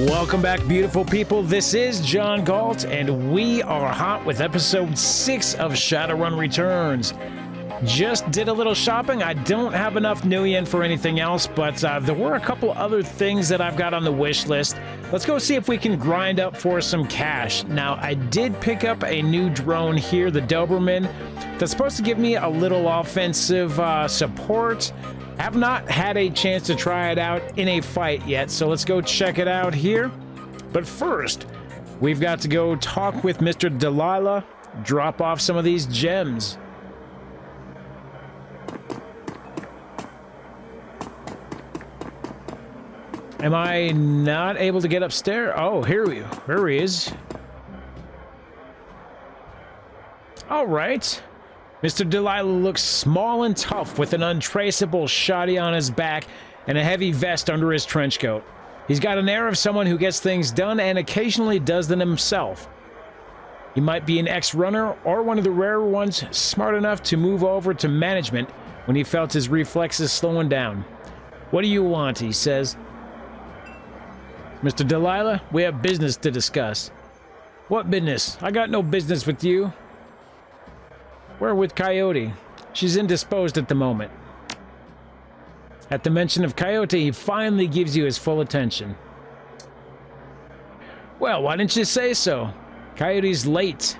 Welcome back, beautiful people. This is John Galt, and we are hot with episode 6 of Shadowrun Returns. Just did a little shopping. I don't have enough new yen for anything else, but there were a couple other things that I've got on the wish list. Let's go see if we can grind up for some cash. Now, I did pick up a new drone here, the Doberman, that's supposed to give me a little offensive support. Have not had a chance to try it out in a fight yet, so let's go check it out here. But first, we've got to go talk with Mr. Delilah, drop off some of these gems. Am I not able to get upstairs? Oh, here he is. All right. Mr. Delilah looks small and tough with an untraceable shoddy on his back and a heavy vest under his trench coat. He's got an air of someone who gets things done and occasionally does them himself. He might be an ex-runner or one of the rare ones smart enough to move over to management when he felt his reflexes slowing down. "What do you want?" he says. "Mr. Delilah, we have business to discuss." "What business? I got no business with you." "We're with Coyote. She's indisposed at the moment." At the mention of Coyote, he finally gives you his full attention. "Well, why didn't you say so? Coyote's late,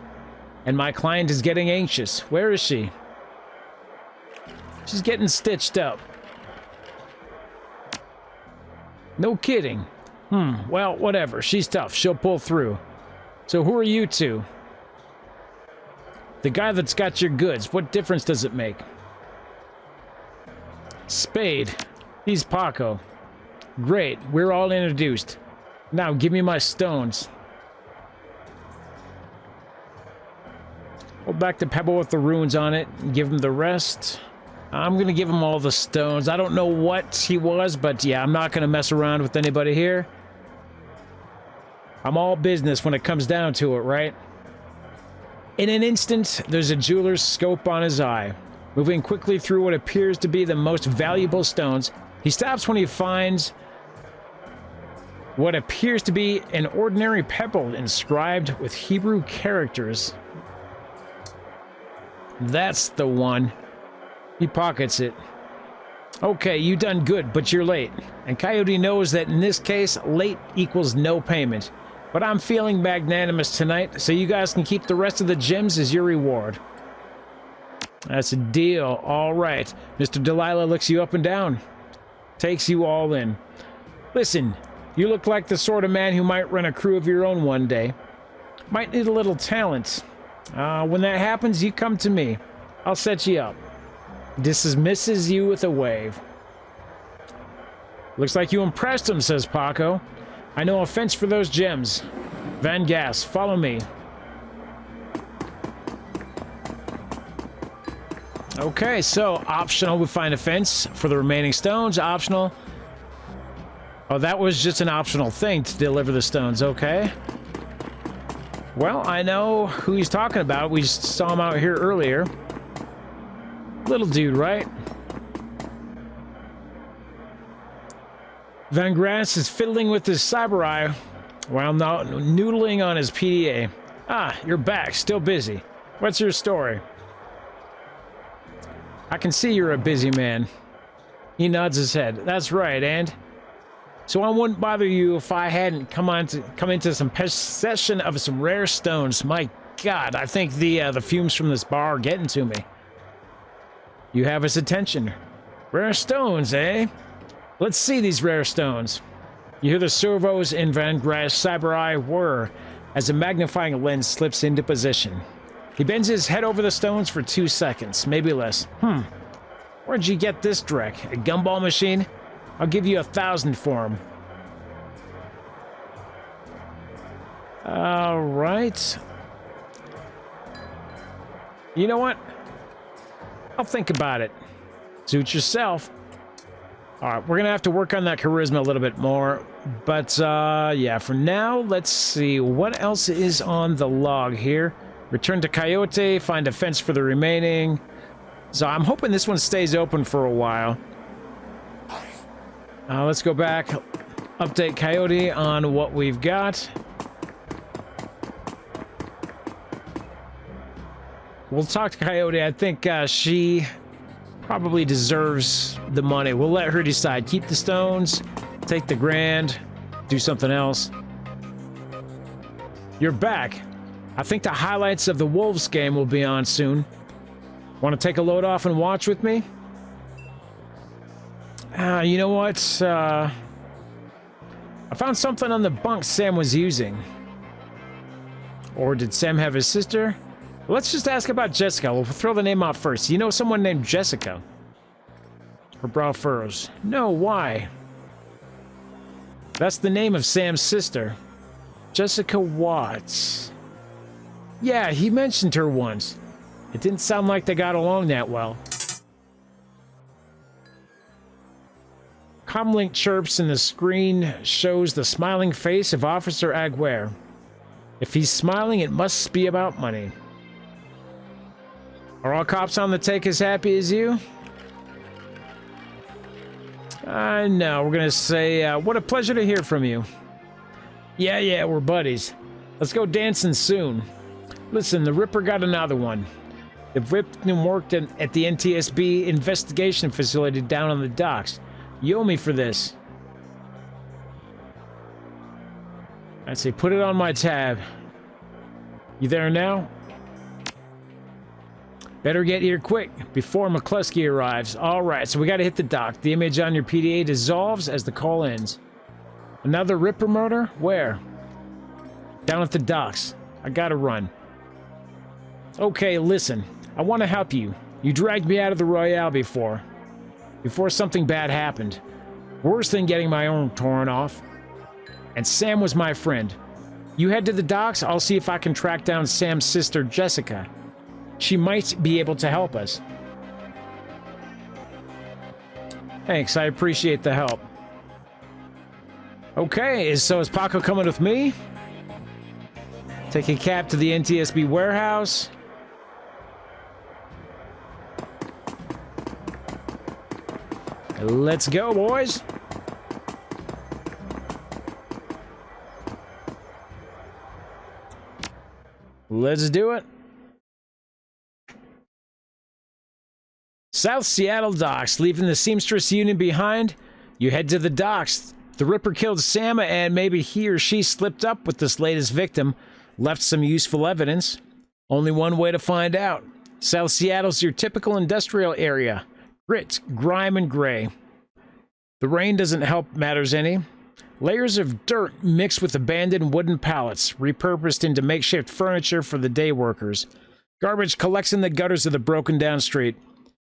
and my client is getting anxious. Where is she?" "She's getting stitched up." "No kidding. Well, whatever. She's tough. She'll pull through. So who are you two?" "The guy that's got your goods. What difference does it make?" "Spade. He's Paco." "Great. We're all introduced. Now give me my stones." Go back to Pebble with the runes on it and give him the rest. I'm going to give him all the stones. I don't know what he was, but yeah, I'm not going to mess around with anybody here. I'm all business when it comes down to it, right? In an instant, there's a jeweler's scope on his eye. Moving quickly through what appears to be the most valuable stones, he stops when he finds what appears to be an ordinary pebble inscribed with Hebrew characters. That's the one. He pockets it. "Okay, you done good, but you're late. And Coyote knows that in this case, late equals no payment. But I'm feeling magnanimous tonight, so you guys can keep the rest of the gems as your reward." "That's a deal. All right." Mr. Delilah looks you up and down. Takes you all in. "Listen, you look like the sort of man who might run a crew of your own one day. Might need a little talent. When that happens, you come to me. I'll set you up." Dismisses you with a wave. "Looks like you impressed him," says Paco. "I know a fence for those gems. Van Gas, follow me." Okay, so optional, we find a fence for the remaining stones. Optional. Oh, that was just an optional thing to deliver the stones. Okay. Well, I know who he's talking about. We just saw him out here earlier. Little dude, right? Van Grass is fiddling with his cyber eye while now noodling on his PDA. "Ah, you're back. Still busy. What's your story?" "I can see you're a busy man." He nods his head. "That's right, and so I wouldn't bother you if I hadn't come into some possession of some rare stones. My God, I think the fumes from this bar are getting to me." "You have his attention. Rare stones, eh? Let's see these rare stones." You hear the servos in Van Grass' cyber eye whir as a magnifying lens slips into position. He bends his head over the stones for 2 seconds, maybe less. Where'd you get this dreck? A gumball machine? I'll give you 1,000 for him." All right. You know what? I'll think about it. Suit yourself. All right, we're going to have to work on that charisma a little bit more. But, yeah, for now, let's see. What else is on the log here? Return to Coyote, find a fence for the remaining. So I'm hoping this one stays open for a while. Let's go back. update Coyote on what we've got. We'll talk to Coyote. I think she probably deserves the money. We'll let her decide. Keep the stones, take the grand, do something else. You're back. I think the highlights of the Wolves game will be on soon. Want to take a load off and watch with me? You know what? I found something on the bunk Sam was using. Or did Sam have his sister? Let's just ask about Jessica. We'll throw the name out first. You know someone named Jessica? Her brow furrows. No, why? That's the name of Sam's sister. Jessica Watts. Yeah, he mentioned her once. It didn't sound like they got along that well. Comlink chirps and the screen shows the smiling face of Officer Aguirre. If he's smiling, it must be about money. Are all cops on the take as happy as you? No, we're gonna say, what a pleasure to hear from you. Yeah, we're buddies. Let's go dancing soon. Listen, the Ripper got another one. The victim worked at the NTSB investigation facility down on the docks. You owe me for this. I'd say put it on my tab. You there now? Better get here quick before McKlusky arrives. All right, so we got to hit the dock. The image on your PDA dissolves as the call ends. Another Ripper murder? Where? Down at the docks. I gotta run. Okay, listen. I want to help you. You dragged me out of the Royale before something bad happened. Worse than getting my arm torn off. And Sam was my friend. You head to the docks. I'll see if I can track down Sam's sister, Jessica. She might be able to help us. Thanks, I appreciate the help. Okay, so is Paco coming with me? Take a cab to the NTSB warehouse. Let's go, boys. Let's do it. South Seattle docks. Leaving the Seamstress Union behind, you head to the docks. The Ripper killed Sam, and maybe he or she slipped up with this latest victim, left some useful evidence. Only one way to find out. South Seattle's your typical industrial area. Grit, grime, and gray. The rain doesn't help matters any. Layers of dirt mixed with abandoned wooden pallets, repurposed into makeshift furniture for the day workers. Garbage collects in the gutters of the broken down street.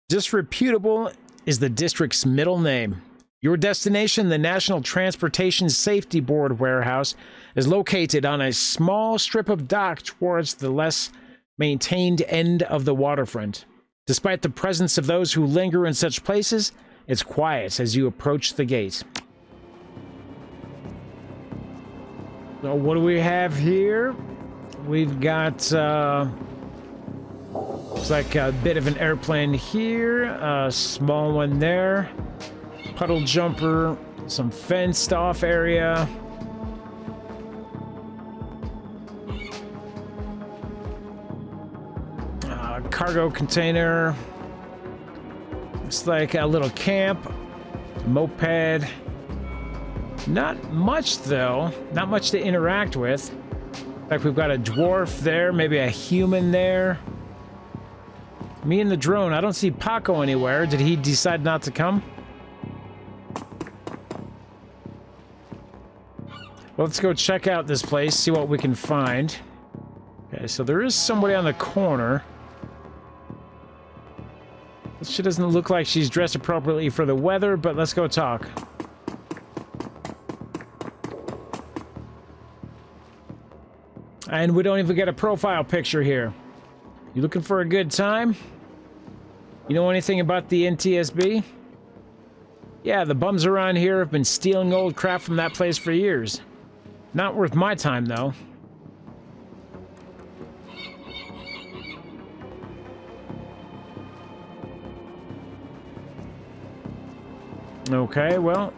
Disreputable is the district's middle name. Your destination, the National Transportation Safety Board warehouse, is located on a small strip of dock towards the less maintained end of the waterfront. Despite the presence of those who linger in such places, it's quiet as you approach the gate. So what do we have here? We've got, looks like a bit of an airplane here, a small one there, puddle jumper, some fenced off area. Cargo container. Looks like a little camp, moped. Not much though, not much to interact with. In fact, we've got a dwarf there, maybe a human there. Me and the drone. I don't see Paco anywhere. Did he decide not to come? Well, let's go check out this place, see what we can find. Okay, so there is somebody on the corner. She doesn't look like she's dressed appropriately for the weather, but let's go talk. And we don't even get a profile picture here. You looking for a good time? You know anything about the NTSB? Yeah, the bums around here have been stealing old crap from that place for years. Not worth my time, though. Okay, well,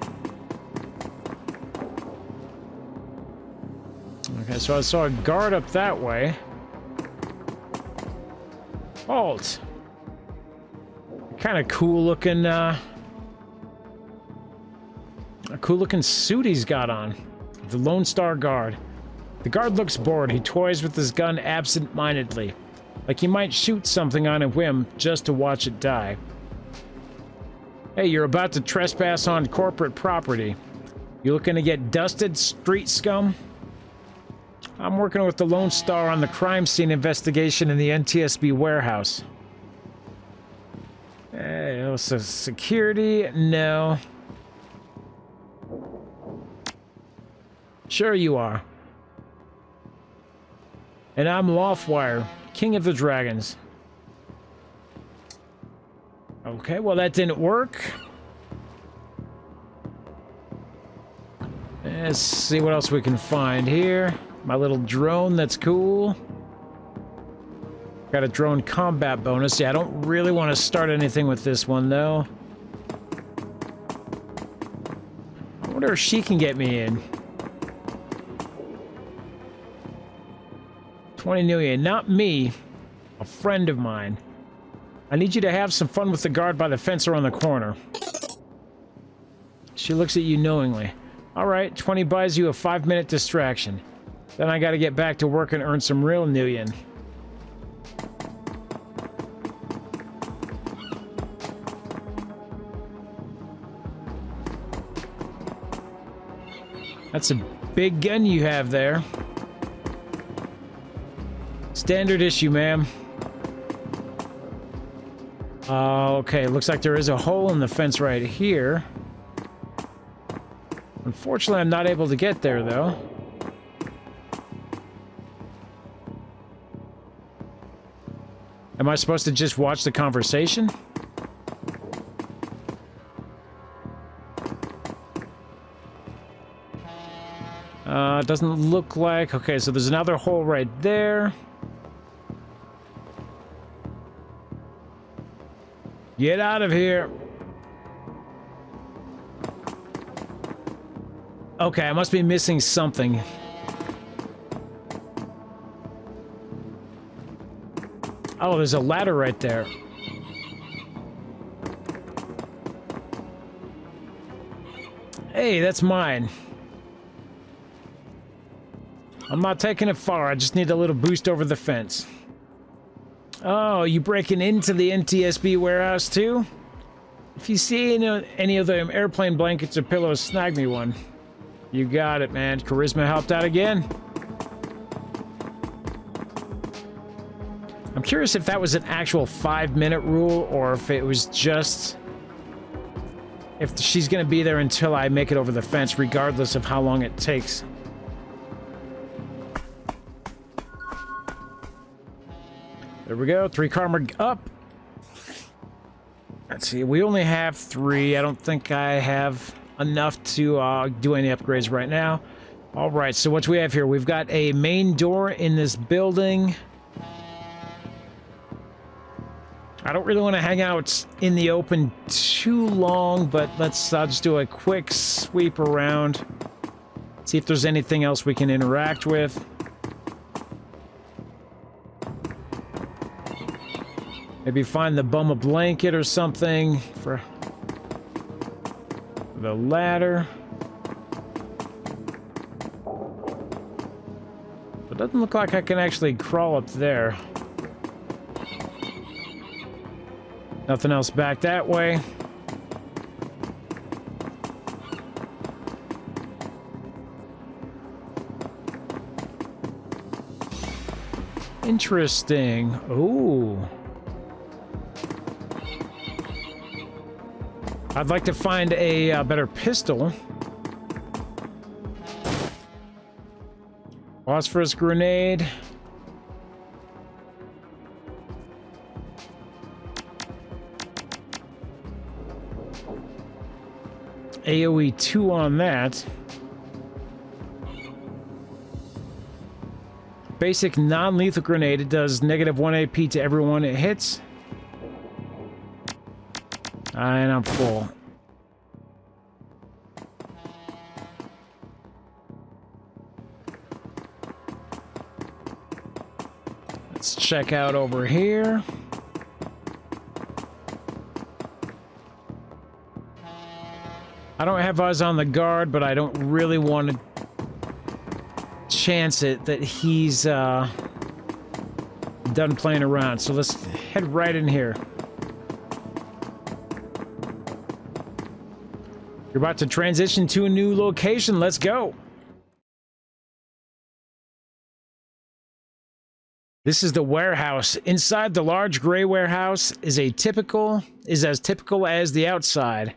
Okay, so I saw a guard up that way. Galt. Kind of cool looking, a cool looking suit he's got on. The Lone Star Guard. The guard looks bored. He toys with his gun absent-mindedly, like he might shoot something on a whim just to watch it die. Hey, you're about to trespass on corporate property. You looking to get dusted, street scum? I'm working with the Lone Star on the crime scene investigation in the NTSB warehouse. Hey, so security? No. Sure you are. And I'm Loftwire, King of the Dragons. Okay, well that didn't work. Let's see what else we can find here. My little drone, that's cool. Got a drone combat bonus. Yeah, I don't really want to start anything with this one, though. I wonder if she can get me in. 20 million, not me. A friend of mine. I need you to have some fun with the guard by the fence around the corner. She looks at you knowingly. Alright, 20 buys you a 5-minute distraction. Then I gotta get back to work and earn some real million. That's a big gun you have there. Standard issue, ma'am. Okay, looks like there is a hole in the fence right here. Unfortunately, I'm not able to get there, though. Am I supposed to just watch the conversation? Doesn't look like... Okay, so there's another hole right there. Get out of here. Okay, I must be missing something. Oh, there's a ladder right there. Hey, that's mine. I'm not taking it far. I just need a little boost over the fence. Oh, you breaking into the NTSB warehouse too? If you see any of them airplane blankets or pillows, snag me one. You got it, man. Charisma helped out again. I'm curious if that was an actual 5-minute rule or if it was just... if she's gonna be there until I make it over the fence, regardless of how long it takes. There we go, 3 karma up. Let's see, we only have 3. I don't think I have enough to do any upgrades right now. All right, so what do we have here? We've got a main door in this building. I don't really want to hang out in the open too long, but let's just do a quick sweep around. See if there's anything else we can interact with. Maybe find the bum a blanket or something for the ladder. It doesn't look like I can actually crawl up there. Nothing else back that way. Interesting. Ooh. I'd like to find a better pistol. Phosphorus grenade. AoE 2 on that. Basic non-lethal grenade. It does -1 AP to everyone it hits. And I'm full. check out over here. I don't have us on the guard, but I don't really want to chance it that he's done playing around. So let's head right in here. You're about to transition to a new location. Let's go. This is the warehouse. Inside the large gray warehouse is as typical as the outside.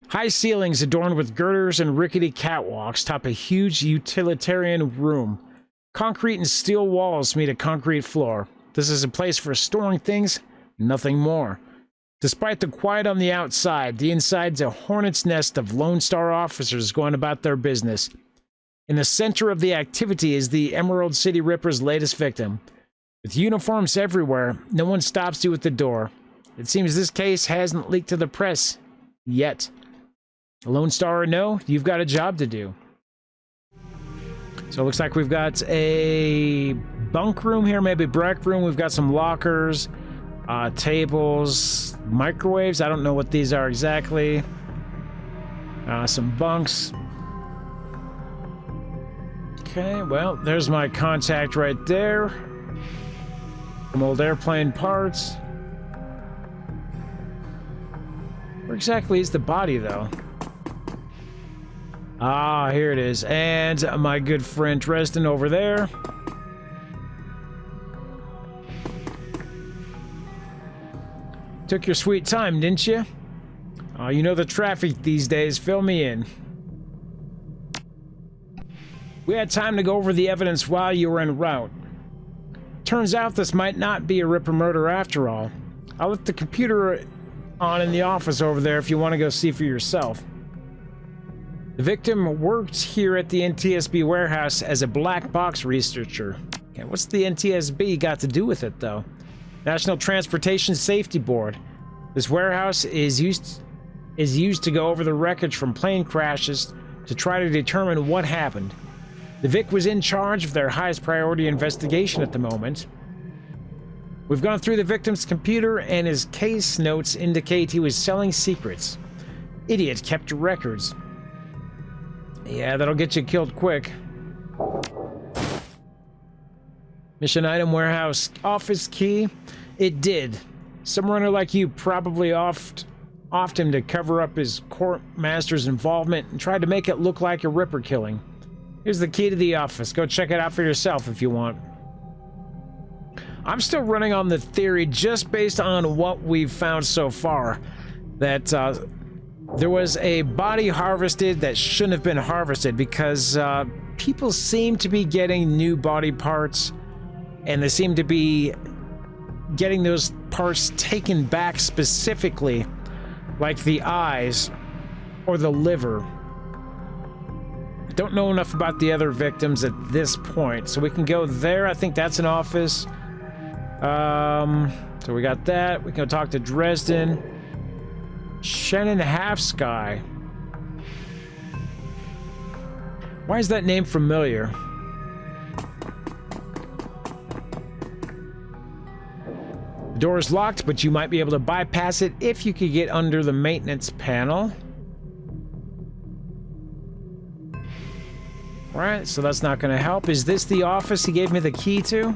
High ceilings adorned with girders and rickety catwalks top a huge utilitarian room. Concrete and steel walls meet a concrete floor. This is a place for storing things, nothing more. Despite the quiet on the outside, the inside's a hornet's nest of Lone Star officers going about their business. In the center of the activity is the Emerald City Ripper's latest victim. With uniforms everywhere, no one stops you at the door. It seems this case hasn't leaked to the press. Yet. Lone Star or no, you've got a job to do. So it looks like we've got a bunk room here, maybe break room. We've got some lockers, tables, microwaves. I don't know what these are exactly. Some bunks. Okay, well, there's my contact right there. Some old airplane parts. Where exactly is the body, though? Ah, here it is. And my good friend Dresden over there. Took your sweet time, didn't you? Oh, you know the traffic these days. Fill me in. We had time to go over the evidence while you were en route. Turns out this might not be a Ripper murder after all. I'll let the computer on in the office over there if you want to go see for yourself. The victim worked here at the NTSB warehouse as a black box researcher. Okay, what's the NTSB got to do with it, though? National Transportation Safety Board. This warehouse is used to go over the wreckage from plane crashes to try to determine what happened. The Vic was in charge of their highest priority investigation at the moment. We've gone through the victim's computer, and his case notes indicate he was selling secrets. Idiot kept records. Yeah, that'll get you killed quick. Mission item warehouse office key. It did. Some runner like you probably offed him to cover up his court master's involvement and tried to make it look like a Ripper killing. Here's the key to the office. Go check it out for yourself if you want. I'm still running on the theory, just based on what we've found so far, that there was a body harvested that shouldn't have been harvested, because people seem to be getting new body parts, and they seem to be getting those parts taken back specifically, like the eyes or the liver. I don't know enough about the other victims at this point, so we can go there. I think that's an office. So we got that. We can go talk to Dresden. Shannon Halfsky. Why is that name familiar? The door is locked, but you might be able to bypass it if you could get under the maintenance panel. Alright, so that's not going to help. Is this the office he gave me the key to?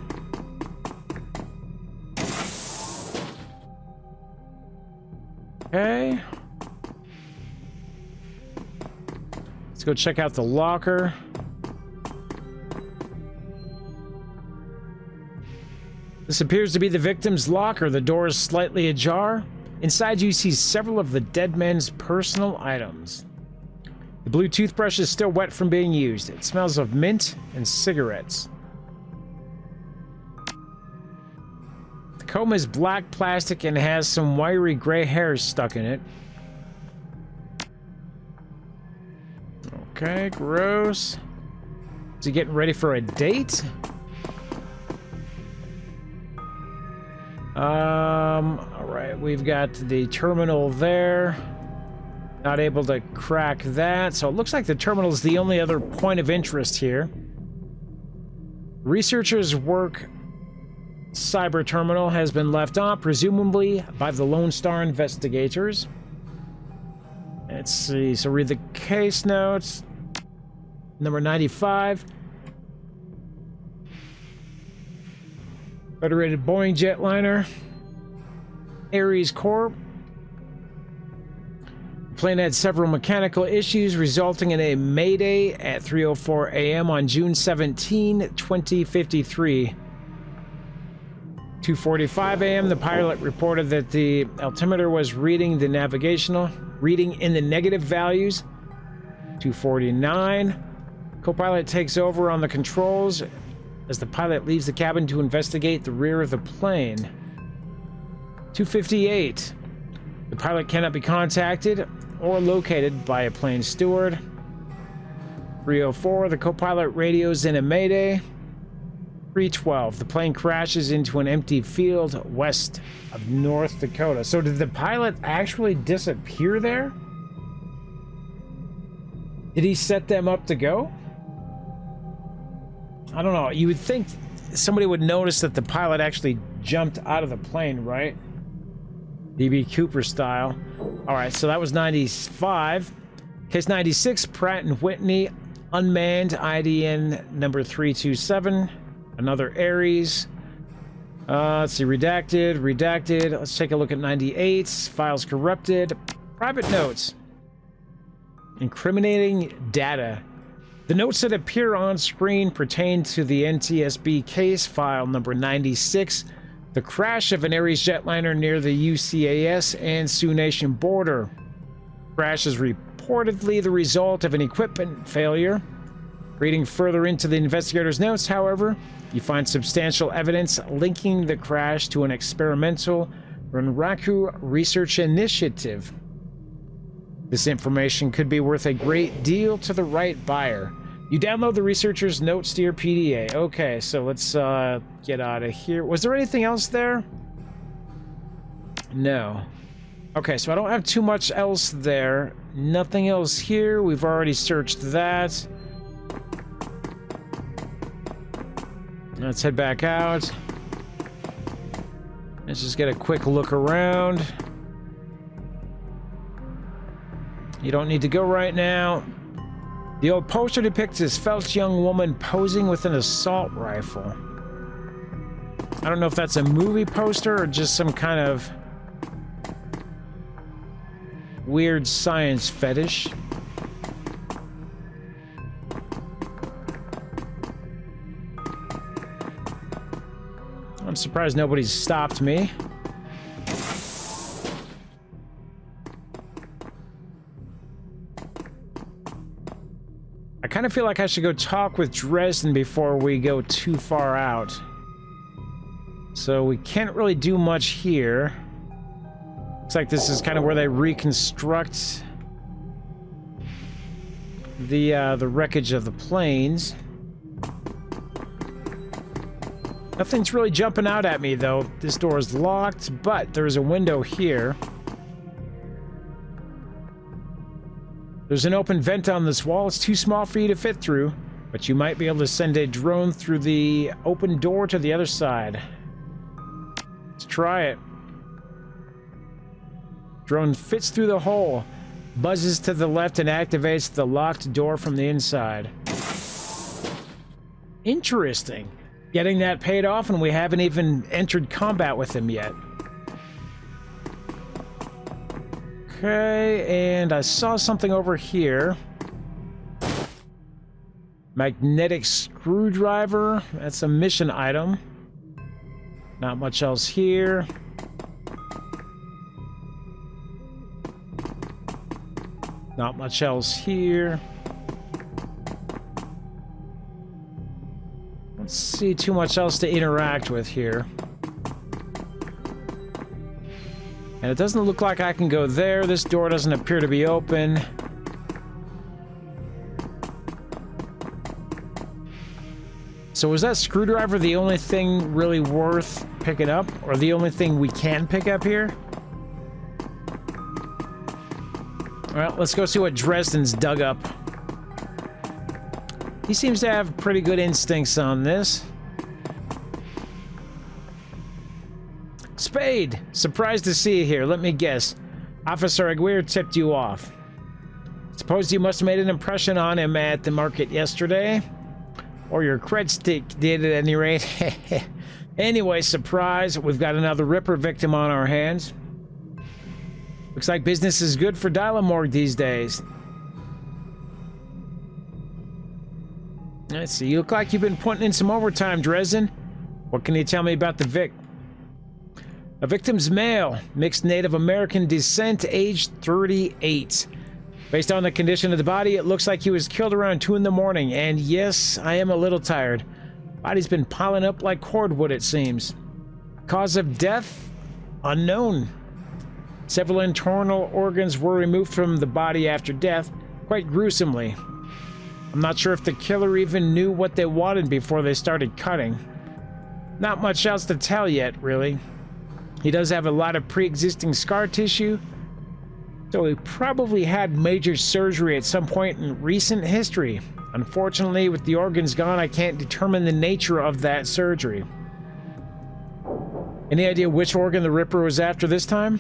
Okay. Let's go check out the locker. This appears to be the victim's locker. The door is slightly ajar. Inside you see several of the dead man's personal items. The blue toothbrush is still wet from being used. It smells of mint and cigarettes. The comb is black plastic and has some wiry gray hairs stuck in it. Okay, gross. Is he getting ready for a date? Alright, we've got the terminal there. Not able to crack that, so it looks like the terminal is the only other point of interest here. Researchers work cyber terminal has been left on, presumably by the Lone Star investigators. Let's see, so read the case notes. Number 95. Federated Boeing jetliner. Ares Corp. The plane had several mechanical issues, resulting in a mayday at 3:04 a.m. on June 17, 2053. 2:45 a.m. the pilot reported that the altimeter was reading the navigational reading in the negative values. 2:49. Co-pilot takes over on the controls as the pilot leaves the cabin to investigate the rear of the plane. 2:58. The pilot cannot be contacted or located by a plane steward. 3:04. The co-pilot radios in a mayday. 3:12. The plane crashes into an empty field west of North Dakota. So did the pilot actually disappear there? Did he set them up to go? I don't know. You would think somebody would notice that the pilot actually jumped out of the plane, right? D.B. Cooper style. All right, so that was 95. Case 96, Pratt & Whitney, unmanned, IDN number 327. Another Ares. Let's see, redacted. Let's take a look at 98. Files corrupted. Private notes. Incriminating data. The notes that appear on screen pertain to the NTSB case file number 96, the crash of an Ares jetliner near the UCAS and Sioux Nation border. Crash is reportedly the result of an equipment failure. Reading further into the investigator's notes, however, you find substantial evidence linking the crash to an experimental Renraku research initiative. This information could be worth a great deal to the right buyer. You download the researcher's notes to your PDA. Okay, so let's get out of here. Was there anything else there? No. Okay, so I don't have too much else there. Nothing else here. We've already searched that. Let's head back out. Let's just get a quick look around. You don't need to go right now. The old poster depicts this Felch young woman posing with an assault rifle. I don't know if that's a movie poster or just some kind of weird science fetish. I'm surprised nobody's stopped me. I kind of feel like I should go talk with Dresden before we go too far out. So we can't really do much here. Looks like this is kind of where they reconstruct the wreckage of the planes. Nothing's really jumping out at me, though. This door is locked, but there's a window here. There's an open vent on this wall. It's too small for you to fit through, but you might be able to send a drone through the open door to the other side. Let's try it. Drone fits through the hole, buzzes to the left, and activates the locked door from the inside. Interesting. Getting that paid off, and we haven't even entered combat with him yet. Okay, and I saw something over here. Magnetic screwdriver. That's a mission item. Not much else here. Not much else here. Don't see too much else to interact with here. And it doesn't look like I can go there. This door doesn't appear to be open. So was that screwdriver the only thing really worth picking up? Or the only thing we can pick up here? Well, let's go see what Dresden's dug up. He seems to have pretty good instincts on this. Spade! Surprised to see you here. Let me guess. Officer Aguirre tipped you off. Suppose you must have made an impression on him at the market yesterday? Or your cred stick did at any rate. Anyway, surprise, we've got another Ripper victim on our hands. Looks like business is good for Dylamorg these days. Let's see, you look like you've been putting in some overtime, Dresden. What can you tell me about the Vic? A victim's male, mixed Native American descent, age 38. Based on the condition of the body, it looks like he was killed around 2 in the morning, and yes, I am a little tired. Body's been piling up like cordwood, it seems. Cause of death? Unknown. Several internal organs were removed from the body after death, quite gruesomely. I'm not sure if the killer even knew what they wanted before they started cutting. Not much else to tell yet, really. He does have a lot of pre-existing scar tissue, so he probably had major surgery at some point in recent history. Unfortunately, with the organs gone, I can't determine the nature of that surgery. Any idea which organ the Ripper was after this time?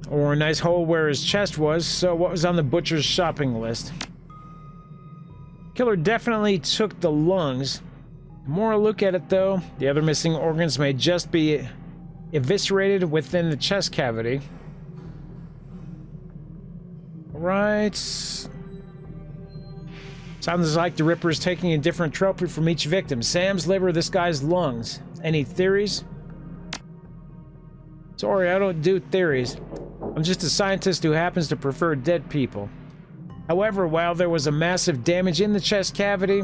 Or a nice hole where his chest was, so what was on the butcher's shopping list? Killer definitely took the lungs. The more I look at it, though, the other missing organs may just be eviscerated within the chest cavity. Right. Sounds like the Ripper is taking a different trophy from each victim. Sam's liver, this guy's lungs. Any theories? Sorry, I don't do theories. I'm just a scientist who happens to prefer dead people. However, while there was a massive damage in the chest cavity,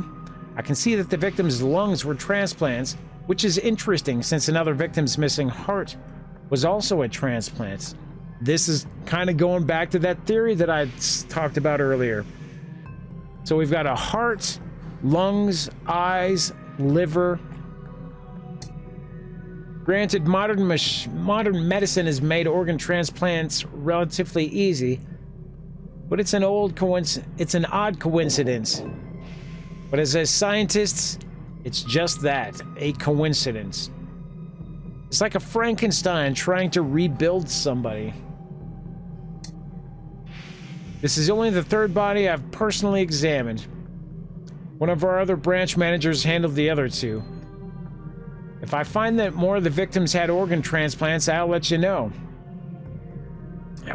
I can see that the victim's lungs were transplants, which is interesting since another victim's missing heart was also a transplant. This is kind of going back to that theory that I talked about earlier. So we've got a heart, lungs, eyes, liver. Granted, modern medicine has made organ transplants relatively easy, but it's an odd coincidence. But as scientists, it's just that, a coincidence. It's like a Frankenstein trying to rebuild somebody. This is only the third body I've personally examined. One of our other branch managers handled the other two. If I find that more of the victims had organ transplants, I'll let you know.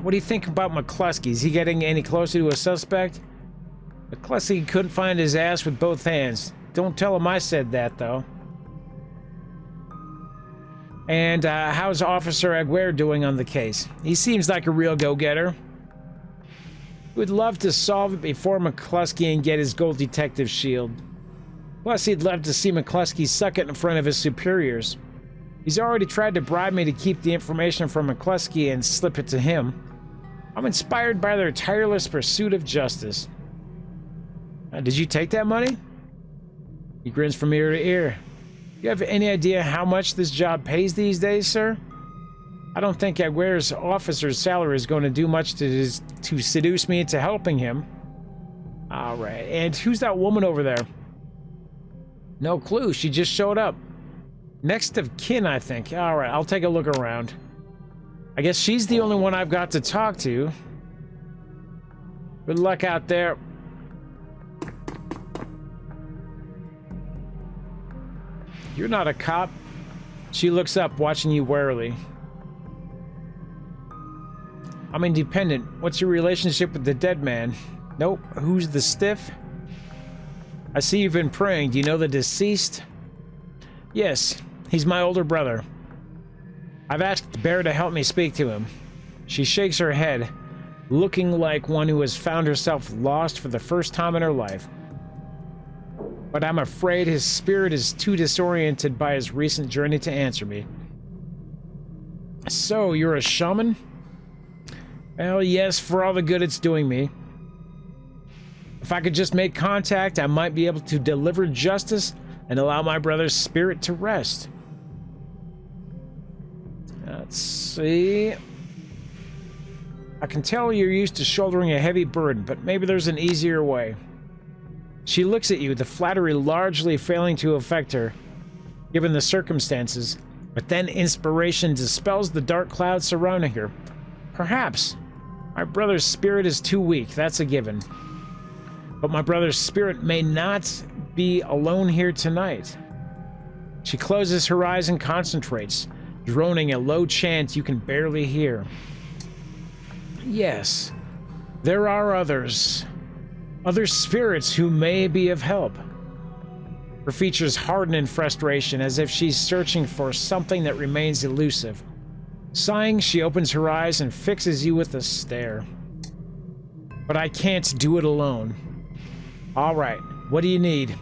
What do you think about McKlusky? Is he getting any closer to a suspect? McKlusky couldn't find his ass with both hands. Don't tell him I said that, though. And how's Officer Aguirre doing on the case? He seems like a real go-getter. Would love to solve it before McKlusky and get his gold detective shield. Plus, he'd love to see McKlusky suck it in front of his superiors. He's already tried to bribe me to keep the information from McKlusky and slip it to him. I'm inspired by their tireless pursuit of justice. Did you take that money? He grins from ear to ear. You have any idea how much this job pays these days, sir? I don't think Aguirre's officer's salary is going to do much to seduce me into helping him. Alright, and who's that woman over there? No clue, she just showed up. Next of kin, I think. Alright, I'll take a look around. I guess she's the only one I've got to talk to. Good luck out there. You're not a cop. She looks up, watching you warily. I'm independent. What's your relationship with the dead man? Nope. Who's the stiff? I see you've been praying. Do you know the deceased? Yes. He's my older brother. I've asked Bear to help me speak to him. She shakes her head, looking like one who has found herself lost for the first time in her life. But I'm afraid his spirit is too disoriented by his recent journey to answer me. So, you're a shaman? Well, yes, for all the good it's doing me. If I could just make contact, I might be able to deliver justice and allow my brother's spirit to rest. Let's see. I can tell you're used to shouldering a heavy burden, but maybe there's an easier way. She looks at you, the flattery largely failing to affect her. given the circumstances, but then inspiration dispels the dark clouds surrounding her. Perhaps. My brother's spirit is too weak, that's a given. But my brother's spirit may not be alone here tonight. She closes her eyes and concentrates, droning a low chant you can barely hear. Yes, there are others. Other spirits who may be of help. Her features harden in frustration, as if she's searching for something that remains elusive. Sighing, she opens her eyes and fixes you with a stare. But I can't do it alone. All right, what do you need?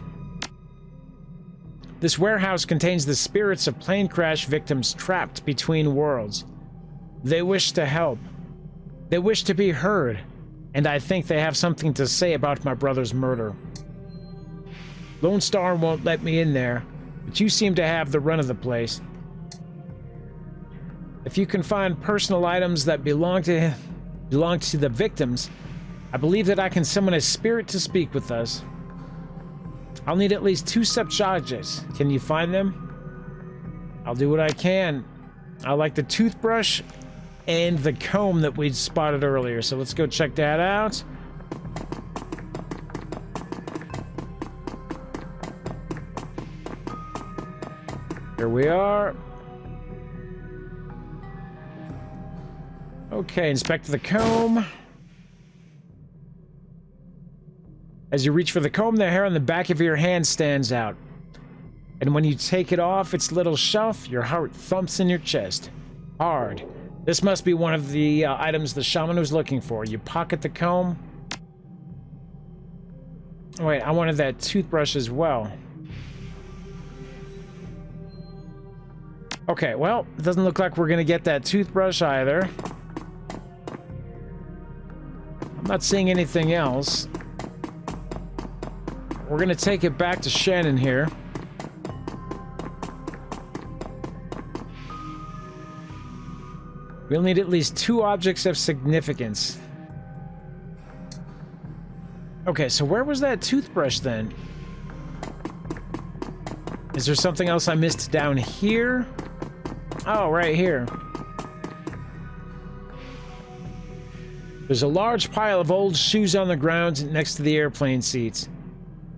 This warehouse contains the spirits of plane crash victims trapped between worlds. They wish to help. They wish to be heard, and I think they have something to say about my brother's murder. Lone Star won't let me in there, but you seem to have the run of the place. If you can find personal items that belong to the victims, I believe that I can summon a spirit to speak with us. I'll need at least 2 such objects. Can you find them? I'll do what I can. I like the toothbrush and the comb that we'd spotted earlier, so let's go check that out. Here we are. Okay, inspect the comb. As you reach for the comb, the hair on the back of your hand stands out. And when you take it off its little shelf, your heart thumps in your chest. Hard. This must be one of the items the shaman was looking for. You pocket the comb. Wait, I wanted that toothbrush as well. Okay, well, it doesn't look like we're gonna get that toothbrush either. I'm not seeing anything else. We're gonna take it back to Shannon here. We'll need at least 2 objects of significance. Okay, so where was that toothbrush then? Is there something else I missed down here? Oh, right here. There's a large pile of old shoes on the ground next to the airplane seats.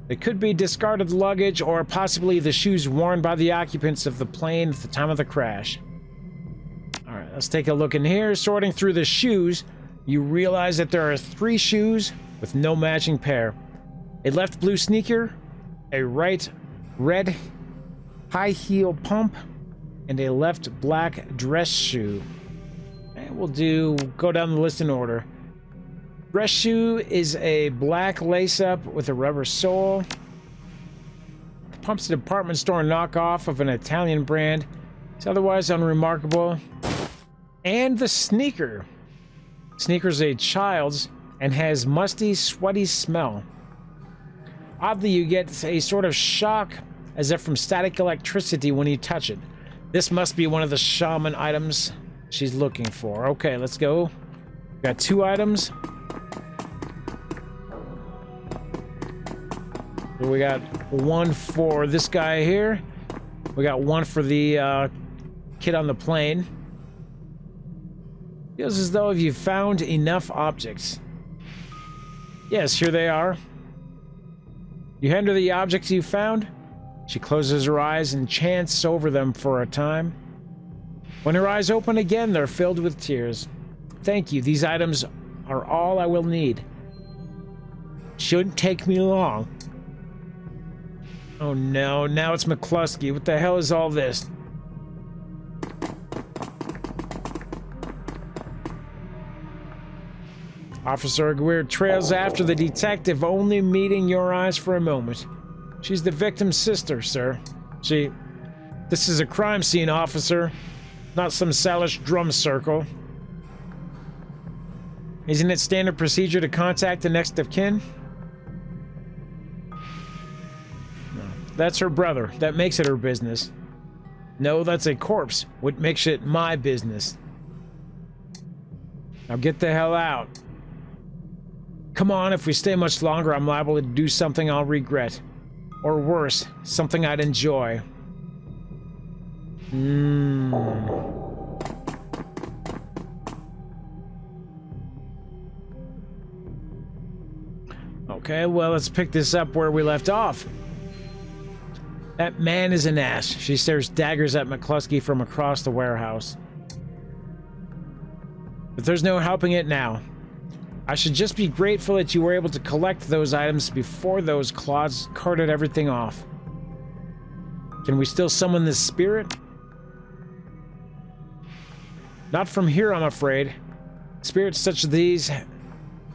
They could be discarded luggage or possibly the shoes worn by the occupants of the plane at the time of the crash. Alright, let's take a look in here. Sorting through the shoes, you realize that there are 3 shoes with no matching pair. A left blue sneaker, a right red high heel pump, and a left black dress shoe. And we'll go down the list in order. Dress shoe is a black lace-up with a rubber sole. Pump's a department store knockoff of an Italian brand. It's otherwise unremarkable. And the sneaker. Sneaker's a child's and has musty, sweaty smell. Oddly, you get a sort of shock as if from static electricity when you touch it. This must be one of the shaman items she's looking for. Okay, let's go. Got 2 items. So we got 1 for this guy here. We got 1 for the kid on the plane. Feels as though you've found enough objects. Yes, here they are. You hand her the objects you found. She closes her eyes and chants over them for a time. When her eyes open again, they're filled with tears. Thank you. These items are all I will need. Shouldn't take me long. Oh no, now it's McKlusky. What the hell is all this? Officer Aguirre trails after the detective, only meeting your eyes for a moment. She's the victim's sister, sir. This is a crime scene, officer, not some Salish drum circle. Isn't it standard procedure to contact the next of kin? No, that's her brother. That makes it her business. No, that's a corpse. What makes it my business? Now get the hell out. Come on, if we stay much longer, I'm liable to do something I'll regret. Or worse, something I'd enjoy. Okay, well, let's pick this up where we left off. That man is an ass. She stares daggers at McKlusky from across the warehouse. But there's no helping it now. I should just be grateful that you were able to collect those items before those claws carted everything off. Can we still summon this spirit? Not from here, I'm afraid. Spirits such as these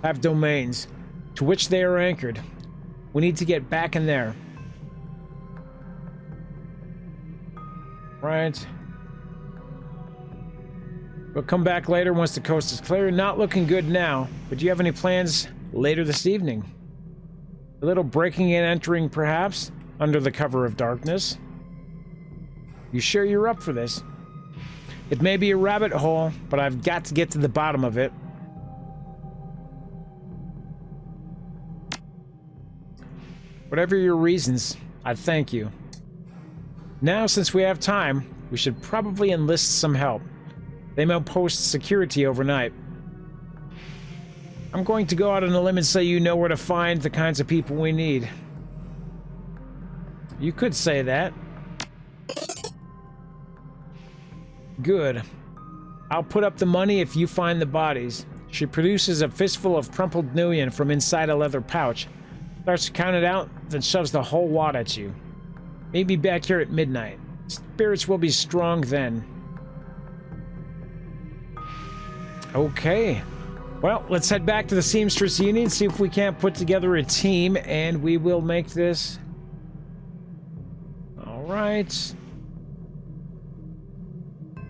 have domains to which they are anchored. We need to get back in there. Right. We'll come back later once the coast is clear. Not looking good now, but do you have any plans later this evening? A little breaking and entering, perhaps, under the cover of darkness. You sure you're up for this? It may be a rabbit hole, but I've got to get to the bottom of it. Whatever your reasons, I thank you. Now, since we have time, we should probably enlist some help. They may post security overnight. I'm going to go out on a limb and say you know where to find the kinds of people we need. You could say that. Good. I'll put up the money if you find the bodies. She produces a fistful of crumpled million from inside a leather pouch. Starts to count it out, then shoves the whole wad at you. Meet me back here at midnight. Spirits will be strong then. Okay. Well, let's head back to the Seamstress Union, see if we can't put together a team, and we will make this. Alright.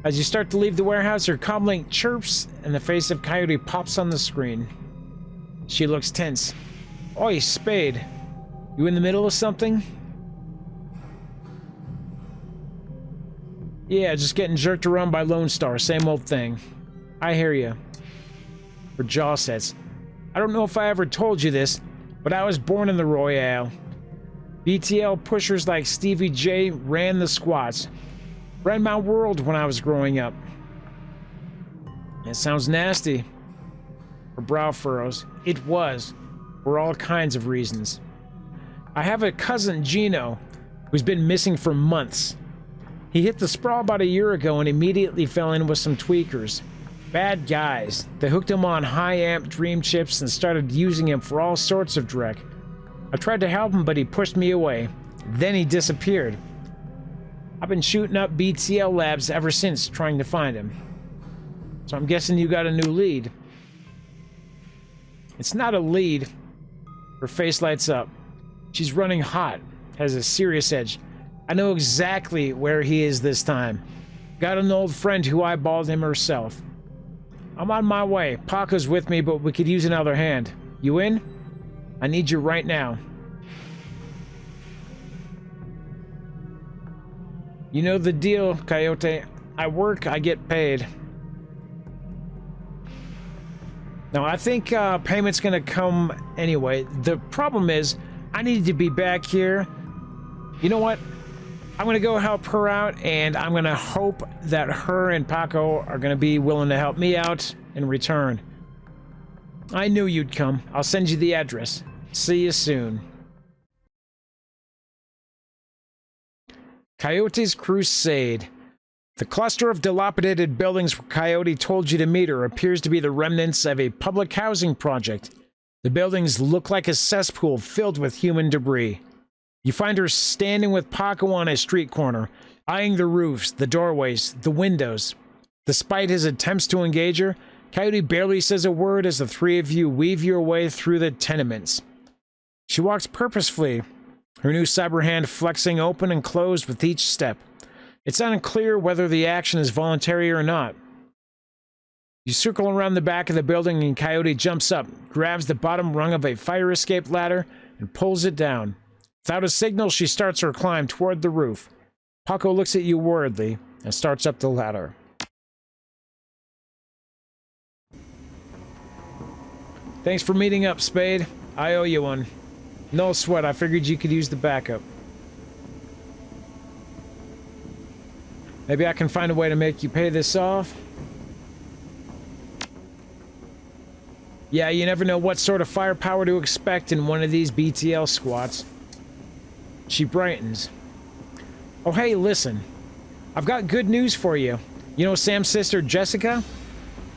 As you start to leave the warehouse, your comm link chirps, and the face of Coyote pops on the screen. She looks tense. Oi, Spade. You in the middle of something? Yeah, just getting jerked around by Lone Star, same old thing. I hear you. Her jaw sets. I don't know if I ever told you this, but I was born in the Royale. BTL pushers like Stevie J ran the squats. Ran my world when I was growing up. It sounds nasty. Her brow furrows. It was. For all kinds of reasons. I have a cousin, Gino, who's been missing for months. He hit the sprawl about a year ago and immediately fell in with some tweakers. Bad guys. They hooked him on high-amp dream chips and started using him for all sorts of dreck. I tried to help him, but he pushed me away. Then he disappeared. I've been shooting up BTL labs ever since, trying to find him. So I'm guessing you got a new lead. It's not a lead. Her face lights up. She's running hot. Has a serious edge. I know exactly where he is this time. Got an old friend who eyeballed him herself. I'm on my way. Paco's with me, but we could use another hand. You in? I need you right now. You know the deal, Coyote. I work, I get paid. Now, I think payment's gonna come anyway. The problem is, I need to be back here. You know what? I'm gonna go help her out, and I'm gonna hope that her and Paco are gonna be willing to help me out in return. I knew you'd come. I'll send you the address. See you soon. Coyote's Crusade. The cluster of dilapidated buildings where Coyote told you to meet her appears to be the remnants of a public housing project. The buildings look like a cesspool filled with human debris. You find her standing with Paco on a street corner, eyeing the roofs, the doorways, the windows. Despite his attempts to engage her, Coyote barely says a word as the three of you weave your way through the tenements. She walks purposefully, her new cyber hand flexing open and closed with each step. It's unclear whether the action is voluntary or not. You circle around the back of the building and Coyote jumps up, grabs the bottom rung of a fire escape ladder, and pulls it down. Without a signal, she starts her climb toward the roof. Paco looks at you worriedly and starts up the ladder. Thanks for meeting up, Spade. I owe you one. No sweat, I figured you could use the backup. Maybe I can find a way to make you pay this off. Yeah, you never know what sort of firepower to expect in one of these BTL squats. She brightens. Oh, hey, listen. I've got good news for you. You know Sam's sister, Jessica?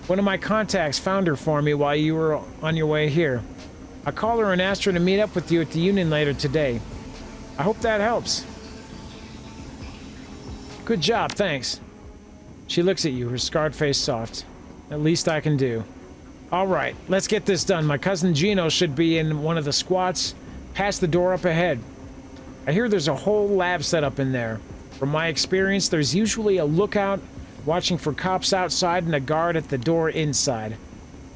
One of my contacts found her for me while you were on your way here. I called her and asked her to meet up with you at the Union later today. I hope that helps. Good job, thanks. She looks at you, her scarred face soft. At least I can do. Alright, let's get this done. My cousin Gino should be in one of the squats, past the door up ahead. I hear there's a whole lab set up in there. From my experience, there's usually a lookout watching for cops outside and a guard at the door inside.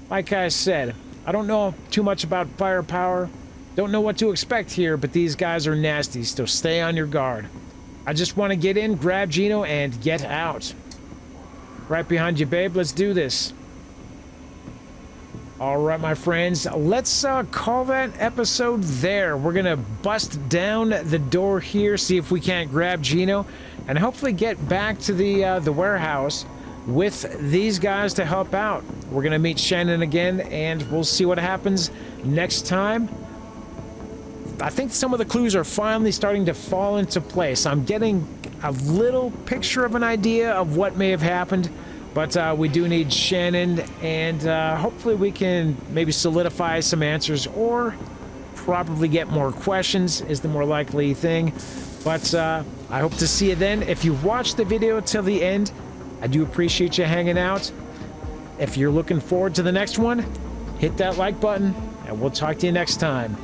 Like I said, I don't know too much about firepower, don't know what to expect here, but these guys are nasty, so stay on your guard. I just want to get in, grab Gino, and get out. Right behind you, babe. Let's do this. All right, my friends, let's call that episode there. We're going to bust down the door here, see if we can't grab Gino, and hopefully get back to the warehouse with these guys to help out. We're going to meet Shannon again, and we'll see what happens next time. I think some of the clues are finally starting to fall into place. I'm getting a little picture of an idea of what may have happened. But we do need Shannon, and hopefully we can maybe solidify some answers or probably get more questions is the more likely thing. But I hope to see you then. If you've watched the video till the end, I do appreciate you hanging out. If you're looking forward to the next one, hit that like button, and we'll talk to you next time.